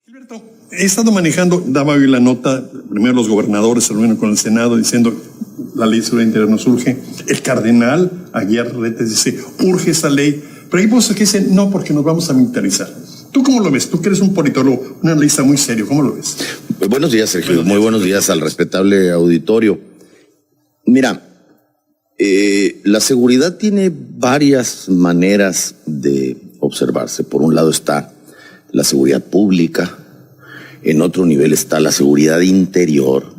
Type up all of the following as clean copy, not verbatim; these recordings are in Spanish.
Gilberto, he estado manejando, daba hoy la nota, primero los gobernadores se reunieron con el Senado diciendo la ley de seguridad interior nos urge. El cardenal Aguiar Retes dice, urge esa ley, pero hay voces que dicen, no, porque nos vamos a militarizar. ¿Tú cómo lo ves? Tú que eres un politólogo, un analista muy serio, ¿cómo lo ves? Buenos días, Sergio. Muy buenos días al respetable auditorio. Mira, la seguridad tiene varias maneras de observarse. Por un lado está la seguridad pública, en otro nivel está la seguridad interior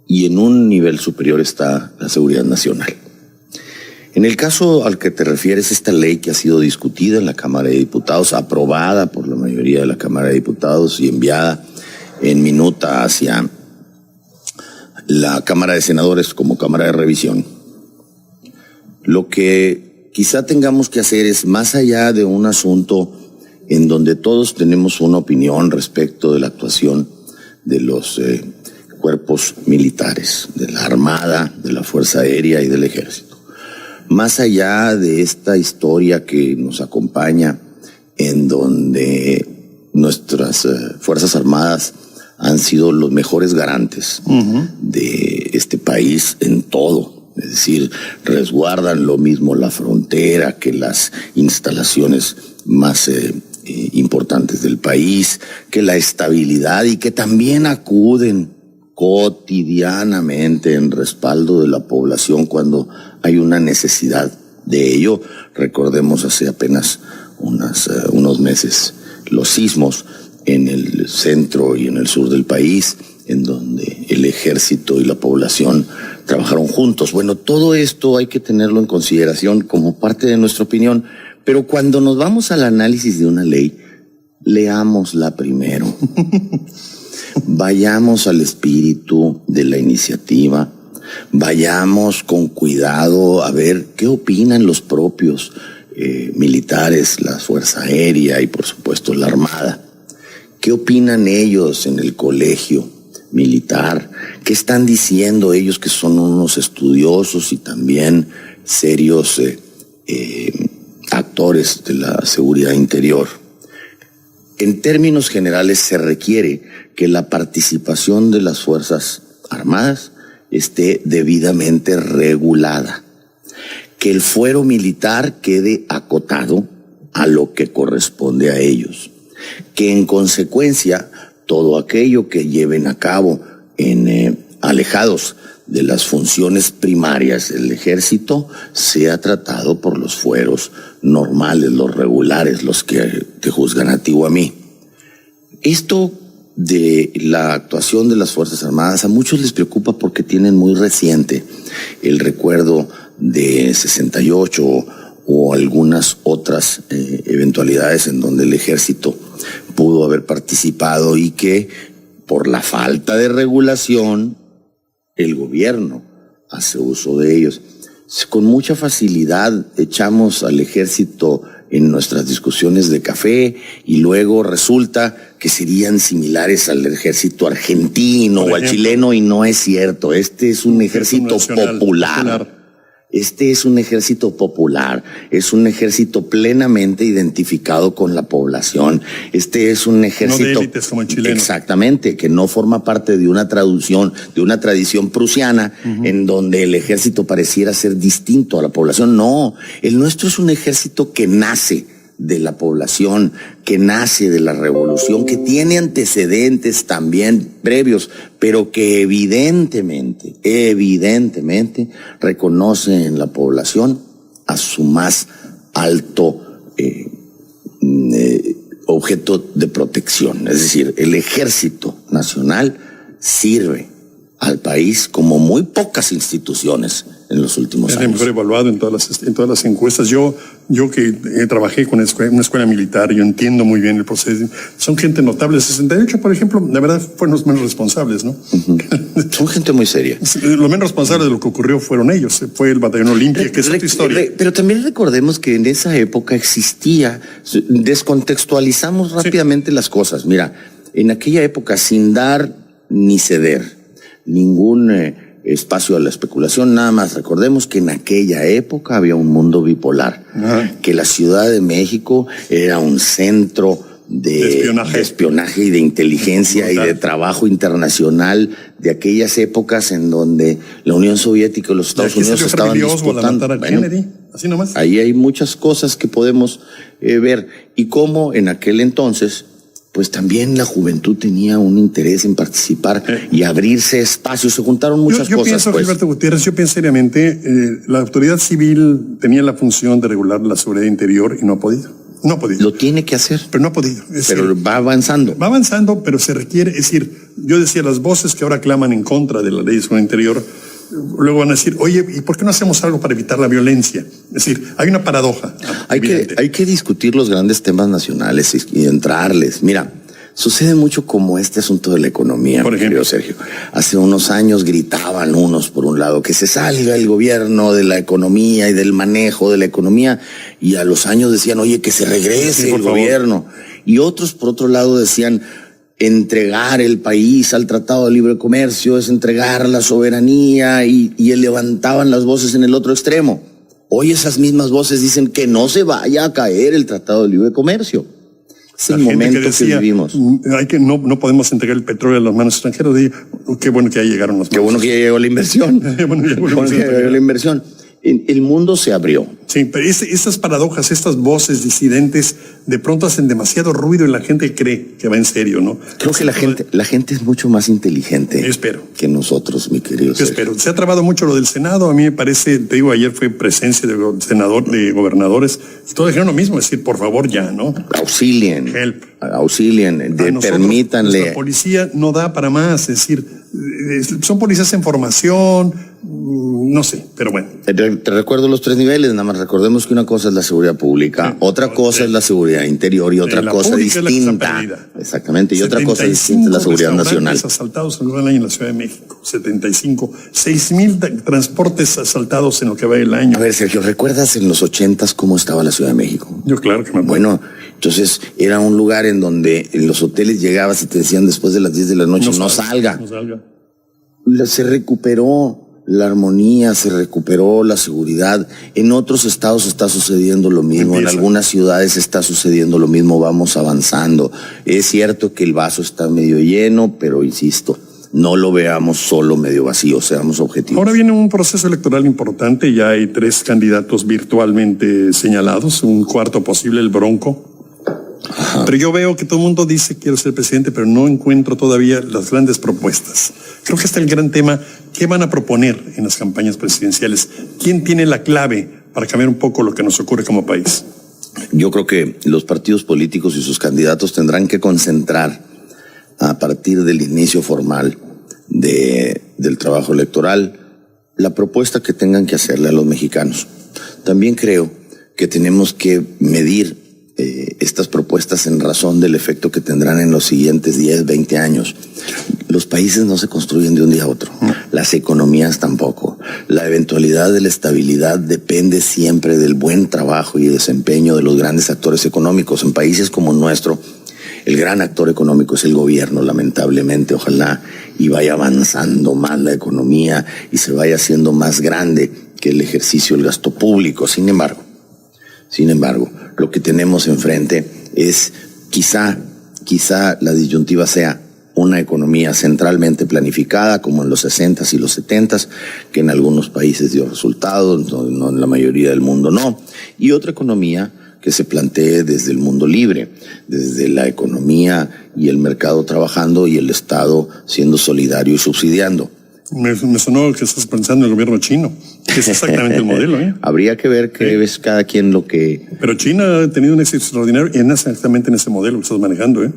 y en un nivel superior está la seguridad nacional. En el caso al que te refieres, esta ley que ha sido discutida en la Cámara de Diputados, aprobada por la mayoría de la Cámara de Diputados y enviada en minuta hacia la Cámara de Senadores como Cámara de Revisión, lo que quizá tengamos que hacer es, más allá de un asunto en donde todos tenemos una opinión respecto de la actuación de los cuerpos militares, de la Armada, de la Fuerza Aérea y del Ejército. Más allá de esta historia que nos acompaña, en donde nuestras Fuerzas Armadas han sido los mejores garantes de este país en todo. Es decir, resguardan lo mismo la frontera que las instalaciones más importantes del país, que la estabilidad, y que también acuden cotidianamente en respaldo de la población cuando hay una necesidad de ello. Recordemos hace apenas unos meses los sismos en el centro y en el sur del país, en donde el ejército y la población trabajaron juntos. Bueno, todo esto hay que tenerlo en consideración como parte de nuestra opinión, pero cuando nos vamos al análisis de una ley, leámosla primero. Vayamos al espíritu de la iniciativa, vayamos con cuidado a ver qué opinan los propios militares, la Fuerza Aérea y por supuesto la Armada. ¿Qué opinan ellos en el colegio militar? ¿Qué están diciendo ellos, que son unos estudiosos y también serios actores de la seguridad interior? En términos generales se requiere que la participación de las Fuerzas Armadas esté debidamente regulada, que el fuero militar quede acotado a lo que corresponde a ellos, que en consecuencia todo aquello que lleven a cabo alejados de las funciones primarias del ejército sea tratado por los fueros normales, los regulares, los que te juzgan a ti o a mí. Esto de la actuación de las Fuerzas Armadas a muchos les preocupa porque tienen muy reciente el recuerdo de 68 o algunas otras eventualidades en donde el ejército pudo haber participado y que por la falta de regulación el gobierno hace uso de ellos. Con mucha facilidad echamos al ejército en nuestras discusiones de café y luego resulta que serían similares al ejército argentino o al chileno, y no es cierto. Este es un ejército popular. Este es un ejército popular, es un ejército plenamente identificado con la población. Este es un ejército, no de élites como el chileno. Exactamente, que no forma parte de una tradición prusiana, en donde el ejército pareciera ser distinto a la población. No, el nuestro es un ejército que nace de la población, que nace de la revolución, que tiene antecedentes también previos, pero que evidentemente reconoce en la población a su más alto objeto de protección. Es decir, el Ejército Nacional sirve al país como muy pocas instituciones en los últimos años. Es el mejor evaluado en todas las encuestas. Yo que trabajé con una escuela militar, yo entiendo muy bien el proceso. Son gente notable. 68, por ejemplo, la verdad, fueron los menos responsables, ¿no? Son gente muy seria. Lo menos responsable de lo que ocurrió fueron ellos. Fue el Batallón Olimpia, que es otra historia. Pero también recordemos que en esa época existía, descontextualizamos rápidamente las cosas. Mira, en aquella época, sin dar ni ceder ningún espacio a la especulación, nada más recordemos que en aquella época había un mundo bipolar, que la Ciudad de México era un centro de espionaje y de inteligencia y de trabajo internacional de aquellas épocas en donde la Unión Soviética y los Estados Unidos estaban disputando. Kennedy, así nomás. Ahí hay muchas cosas que podemos ver, y cómo en aquel entonces pues también la juventud tenía un interés en participar y abrirse espacios. Se juntaron muchas yo cosas. Pienso, pues. Gilberto Gutiérrez, yo pienso seriamente, la autoridad civil tenía la función de regular la seguridad interior y no ha podido. No ha podido. Lo tiene que hacer. Pero no ha podido. Pero va avanzando. Va avanzando, pero se requiere, es decir, yo decía, las voces que ahora claman en contra de la ley de seguridad interior, luego van a decir, oye, ¿y por qué no hacemos algo para evitar la violencia? Es decir, hay una paradoja. Hay que discutir los grandes temas nacionales y entrarles. Mira, sucede mucho como este asunto de la economía, por ejemplo, Sergio. Hace unos años gritaban unos por un lado que se salga el gobierno de la economía y del manejo de la economía, y a los años decían, oye, que se regrese el gobierno. Y otros por otro lado decían, entregar el país al Tratado de Libre Comercio es entregar la soberanía, y levantaban las voces en el otro extremo. Hoy esas mismas voces dicen que no se vaya a caer el Tratado de Libre Comercio. Es el momento que vivimos. No podemos entregar el petróleo a las manos extranjeras. Qué bueno que ya llegaron los manos. Qué bueno que ya llegó la inversión. Qué bueno que ya llegó la inversión. El mundo se abrió. Sí, pero esas paradojas, estas voces disidentes, de pronto hacen demasiado ruido y la gente cree que va en serio, ¿no? Creo que la gente es mucho más inteligente que nosotros, mi querido Sergio. Espero. Se ha trabado mucho lo del Senado. A mí me parece, te digo, ayer fue presencia de gobernadores, y todos dijeron lo mismo, es decir, por favor ya, ¿no? Auxilien, permítanle. Nuestra policía no da para más, es decir, son policías en formación, no sé, pero bueno. Te recuerdo los 3 niveles, nada más recordemos que una cosa es la seguridad pública, otra cosa es la seguridad interior y otra cosa distinta. Exactamente, y otra cosa distinta es la seguridad nacional. Asaltados en el año en la Ciudad de México, 75, 6,000 transportes asaltados en lo que va el año. A ver, Sergio, ¿recuerdas en los 80s cómo estaba la Ciudad de México? Yo claro que me acuerdo. Bueno, entonces era un lugar en donde en los hoteles llegabas y te decían después de las 10 de la noche, no salga. Se recuperó la armonía, se recuperó la seguridad. En otros estados está sucediendo lo mismo, en algunas ciudades está sucediendo lo mismo, vamos avanzando. Es cierto que el vaso está medio lleno, pero insisto, no lo veamos solo medio vacío, seamos objetivos. Ahora viene un proceso electoral importante, ya hay 3 candidatos virtualmente señalados, un cuarto posible, el Bronco. Ajá. Pero yo veo que todo el mundo dice quiero ser presidente, pero no encuentro todavía las grandes propuestas. Creo que está el gran tema, ¿qué van a proponer en las campañas presidenciales? ¿Quién tiene la clave para cambiar un poco lo que nos ocurre como país? Yo creo que los partidos políticos y sus candidatos tendrán que concentrar a partir del inicio formal del trabajo electoral la propuesta que tengan que hacerle a los mexicanos. También creo que tenemos que medir estas propuestas en razón del efecto que tendrán en los siguientes 10, 20 años. Los países no se construyen de un día a otro, las economías tampoco. La eventualidad de la estabilidad depende siempre del buen trabajo y desempeño de los grandes actores económicos. En países como el nuestro, el gran actor económico es el gobierno, lamentablemente. Ojalá y vaya avanzando más la economía y se vaya haciendo más grande que el ejercicio del gasto público. Sin embargo, lo que tenemos enfrente es quizá la disyuntiva sea una economía centralmente planificada, como en los 60s y los 70s, que en algunos países dio resultados, no en la mayoría del mundo no, y otra economía que se plantee desde el mundo libre, desde la economía y el mercado trabajando y el Estado siendo solidario y subsidiando. Me sonó que estás pensando en el gobierno chino, que es exactamente el modelo, ¿eh? Habría que ver qué ves cada quien lo que... Pero China ha tenido un éxito extraordinario y es exactamente en ese modelo que estás manejando, ¿eh?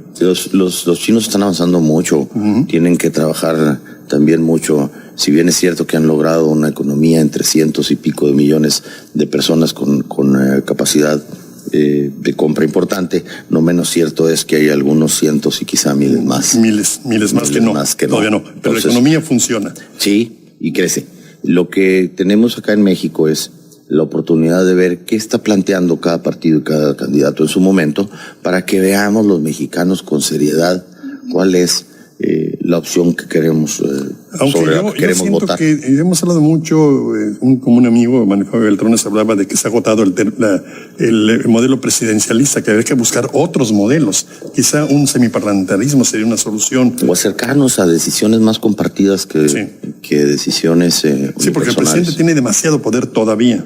Los chinos están avanzando mucho, tienen que trabajar también mucho. Si bien es cierto que han logrado una economía en 300 y pico de millones de personas con capacidad de compra importante, no menos cierto es que hay algunos cientos y quizá miles más. Miles más que no. Todavía no. Pero entonces, la economía funciona. Sí, y crece. Lo que tenemos acá en México es la oportunidad de ver qué está planteando cada partido y cada candidato en su momento, para que veamos los mexicanos con seriedad cuál es la opción que queremos Aunque sobre yo lo que queremos siento votar. que hemos hablado mucho, como un amigo, Manuel Javier Beltrones, hablaba de que se ha agotado el modelo presidencialista, que habría que buscar otros modelos. Quizá un semiparlamentarismo sería una solución. O acercarnos a decisiones más compartidas que decisiones Sí, porque el unipersonales. presidente tiene demasiado poder todavía.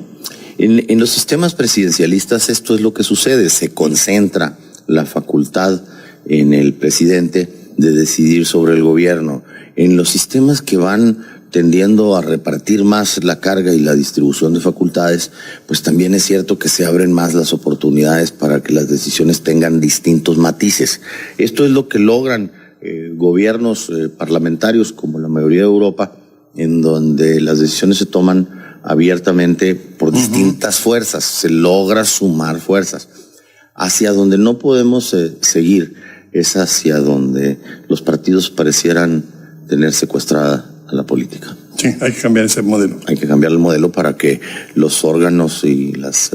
En los sistemas presidencialistas esto es lo que sucede, se concentra la facultad en el presidente de decidir sobre el gobierno. En los sistemas que van tendiendo a repartir más la carga y la distribución de facultades, pues también es cierto que se abren más las oportunidades para que las decisiones tengan distintos matices. Esto es lo que logran gobiernos parlamentarios como la mayoría de Europa, en donde las decisiones se toman abiertamente por distintas fuerzas, se logra sumar fuerzas. Hacia donde no podemos seguir es hacia donde los partidos parecieran tener secuestrada a la política. Sí, hay que cambiar ese modelo. Hay que cambiar el modelo para que los órganos y las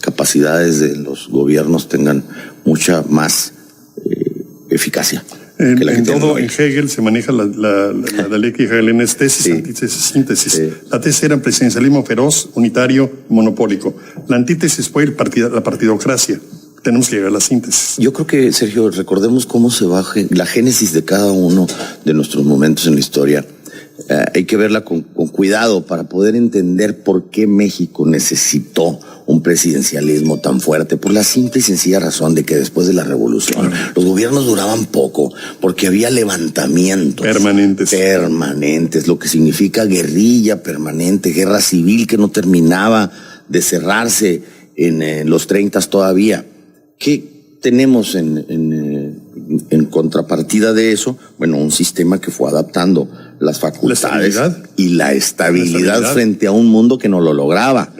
capacidades de los gobiernos tengan mucha más eficacia. En todo, en Hegel se maneja la dialéctica hegelena, tesis, Sí. antítesis, síntesis. Sí. La tesis era presidencialismo feroz, unitario, monopólico. La antítesis fue la partidocracia. Tenemos que llegar a la síntesis. Yo creo que, Sergio, recordemos cómo se baja la génesis de cada uno de nuestros momentos en la historia. Hay que verla con cuidado para poder entender por qué México necesitó un presidencialismo tan fuerte, por la simple y sencilla razón de que después de la revolución los gobiernos duraban poco, porque había levantamientos permanentes, lo que significa guerrilla permanente, guerra civil que no terminaba de cerrarse en los 30 todavía. ¿Qué tenemos en contrapartida de eso? Bueno, un sistema que fue adaptando las facultades y la estabilidad frente a un mundo que no lo lograba.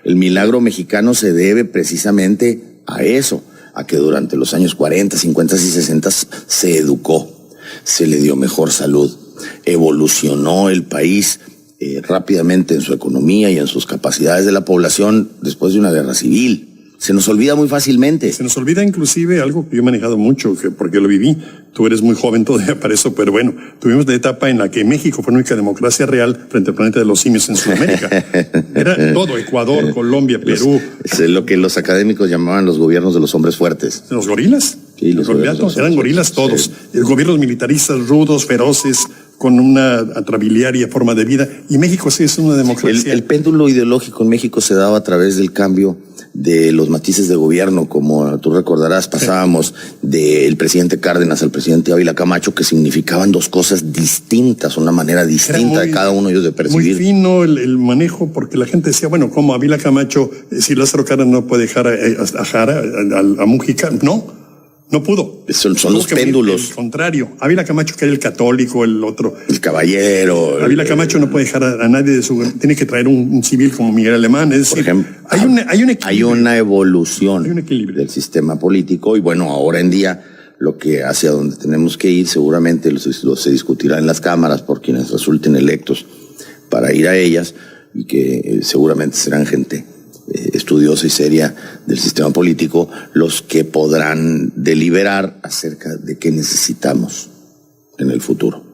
El milagro mexicano se debe precisamente a eso, a que durante los años 40, 50 y 60 se educó, se le dio mejor salud, evolucionó el país rápidamente en su economía y en sus capacidades de la población después de una guerra civil. Se nos olvida muy fácilmente. Se nos olvida inclusive algo que yo he manejado mucho, porque lo viví. Tú eres muy joven todavía para eso, pero bueno, tuvimos la etapa en la que México fue la única democracia real frente al planeta de los simios en Sudamérica. Era todo, Ecuador, Colombia, Perú. Es lo que los académicos llamaban los gobiernos de los hombres fuertes. ¿Los gorilas? Sí, los gorilas. Eran gorilas todos. Sí. Gobiernos militaristas, rudos, feroces, con una atrabiliaria forma de vida. Y México sí es una democracia. El péndulo ideológico en México se daba a través del cambio de los matices de gobierno, como tú recordarás, pasábamos del presidente Cárdenas al presidente Ávila Camacho, que significaban dos cosas distintas, una manera distinta de cada uno de ellos de percibir. Muy fino el manejo, porque la gente decía, bueno, como Ávila Camacho, si Lázaro Cárdenas no puede dejar a Jara, a Mújica, no pudo. Son los péndulos. Al contrario, Ávila Camacho, que era el católico, el otro. El caballero. Ávila Camacho no puede dejar a nadie de su... Tiene que traer un civil como Miguel Alemán. Es decir, por ejemplo, hay una evolución del sistema político y bueno, ahora en día lo que hacia donde tenemos que ir seguramente se discutirá en las cámaras por quienes resulten electos para ir a ellas y que seguramente serán gente estudiosa y seria del sistema político los que podrán deliberar acerca de qué necesitamos en el futuro.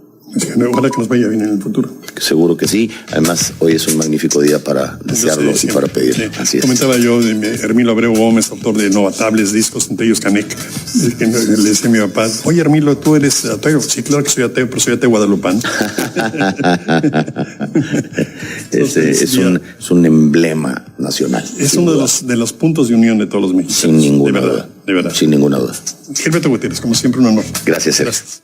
Ojalá que nos vaya bien en el futuro. Seguro que sí. Además, hoy es un magnífico día para desearlo y para pedirlo. Sí. Así es. Comentaba yo de Hermilo Abreu Gómez, autor de Novatables, discos, entre ellos Canec. Le decía a mi papá, oye Hermilo, ¿tú eres ateo? Sí, claro que soy ateo, pero soy ateo guadalupano. Es un emblema nacional. Es uno de los puntos de unión de todos los mexicanos. Sin ninguna duda. De verdad. Sin ninguna duda. Gilberto Gutiérrez, como siempre, un honor. Gracias, Sergio. Gracias.